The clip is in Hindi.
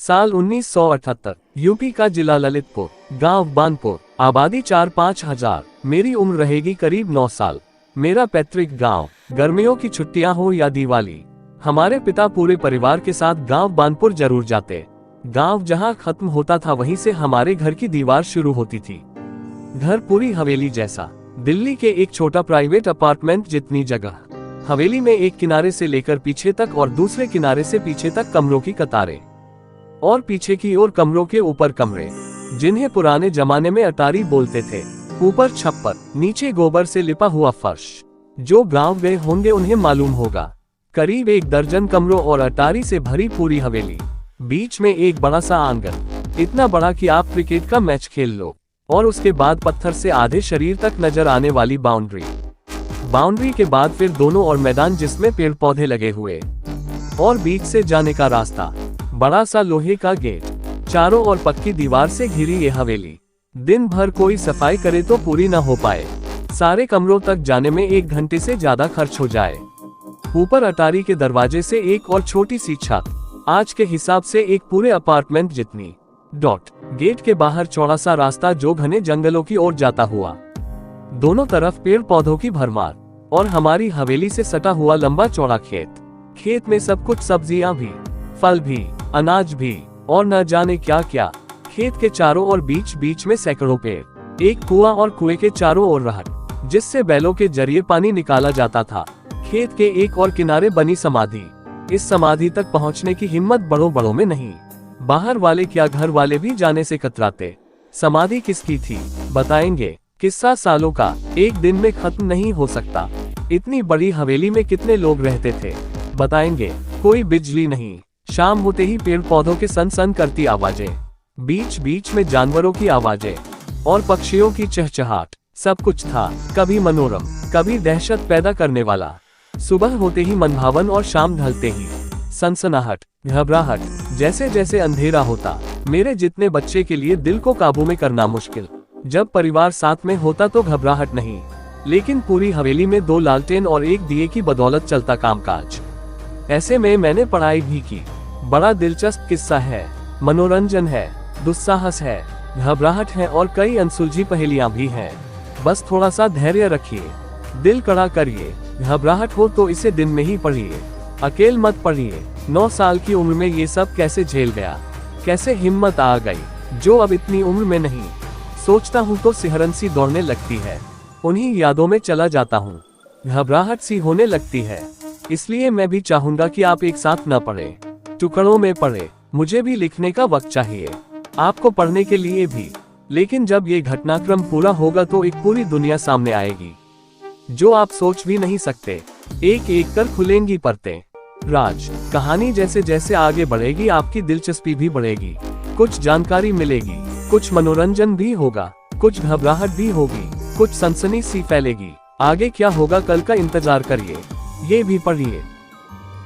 साल 1978। यूपी का जिला ललितपुर, गांव बानपुर, आबादी 4-5 हजार। मेरी उम्र रहेगी करीब 9 साल। मेरा पैतृक गांव। गर्मियों की छुट्टियां हो या दिवाली, हमारे पिता पूरे परिवार के साथ गांव बानपुर जरूर जाते। गांव जहां खत्म होता था वहीं से हमारे घर की दीवार शुरू होती थी। घर पूरी हवेली जैसा, दिल्ली के एक छोटा प्राइवेट अपार्टमेंट जितनी जगह। हवेली में एक किनारे से लेकर पीछे तक और दूसरे किनारे से पीछे तक कमरों की कतारें, और पीछे की ओर कमरों के ऊपर कमरे, जिन्हें पुराने जमाने में अटारी बोलते थे। ऊपर छप्पर, नीचे गोबर से लिपा हुआ फर्श। जो गांव गए होंगे उन्हें मालूम होगा। करीब 1 दर्जन कमरों और अटारी से भरी पूरी हवेली। बीच में एक बड़ा सा आंगन, इतना बड़ा कि आप क्रिकेट का मैच खेल लो। और उसके बाद पत्थर से आधे शरीर तक नजर आने वाली बाउंड्री के बाद फिर दोनों और मैदान जिसमें पेड़ पौधे लगे हुए, और बीच से जाने का रास्ता। बड़ा सा लोहे का गेट, चारों ओर पक्की दीवार से घिरी ये हवेली। दिन भर कोई सफाई करे तो पूरी न हो पाए। सारे कमरों तक जाने में 1 घंटे से ज्यादा खर्च हो जाए। ऊपर अटारी के दरवाजे से एक और छोटी सी छत, आज के हिसाब से एक पूरे अपार्टमेंट जितनी। गेट के बाहर चौड़ा सा रास्ता जो घने जंगलों की ओर जाता हुआ। दोनों तरफ पेड़ पौधों की भरमार, और हमारी हवेली से सटा हुआ लंबा चौड़ा खेत। खेत में सब कुछ, सब्जियां भी, फल भी, अनाज भी, और न जाने क्या क्या। खेत के चारों ओर बीच बीच में सैकड़ों पेड़, एक कुआं और कुएं के चारों ओर रहट, जिससे बैलों के जरिए पानी निकाला जाता था। खेत के एक और किनारे बनी समाधि। इस समाधि तक पहुंचने की हिम्मत बड़ों में नहीं। बाहर वाले क्या घर वाले भी जाने से कतराते। समाधि किसकी थी बताएंगे। किस्सा सालों का, एक दिन में खत्म नहीं हो सकता। इतनी बड़ी हवेली में कितने लोग रहते थे बताएंगे। कोई बिजली नहीं। शाम होते ही पेड़ पौधों के सन करती आवाजें, बीच बीच में जानवरों की आवाजें और पक्षियों की चहचहाट। सब कुछ था, कभी मनोरम, कभी दहशत पैदा करने वाला। सुबह होते ही मनभावन और शाम ढलते ही सनसनाहट, घबराहट। जैसे जैसे अंधेरा होता, मेरे जितने बच्चे के लिए दिल को काबू में करना मुश्किल। जब परिवार साथ में होता तो घबराहट नहीं, लेकिन पूरी हवेली में 2 लालटेन और 1 दिए की बदौलत चलता कामकाज। ऐसे में मैंने पढ़ाई भी की। बड़ा दिलचस्प किस्सा है, मनोरंजन है, दुस्साहस है, घबराहट है और कई अनसुलझी पहेलियां भी हैं। बस थोड़ा सा धैर्य रखिए, दिल कड़ा करिए। घबराहट हो तो इसे दिन में ही पढ़िए, अकेले मत पढ़िए। 9 साल की उम्र में ये सब कैसे झेल गया, कैसे हिम्मत आ गई जो अब इतनी उम्र में नहीं। सोचता हूँ तो सिहरन सी दौड़ने लगती है, उन्हीं यादों में चला जाता हूँ। घबराहट सी होने लगती है। इसलिए मैं भी चाहूंगा कि आप एक साथ न पढ़े, टुकड़ों में पढ़े। मुझे भी लिखने का वक्त चाहिए, आपको पढ़ने के लिए भी। लेकिन जब ये घटनाक्रम पूरा होगा तो एक पूरी दुनिया सामने आएगी जो आप सोच भी नहीं सकते। एक एक कर खुलेंगी परतें। राज कहानी जैसे जैसे आगे बढ़ेगी आपकी दिलचस्पी भी बढ़ेगी। कुछ जानकारी मिलेगी, कुछ मनोरंजन भी होगा, कुछ घबराहट भी होगी, कुछ सनसनी सी फैलेगी। आगे क्या होगा कल का इंतजार करिए, ये भी पढ़िए।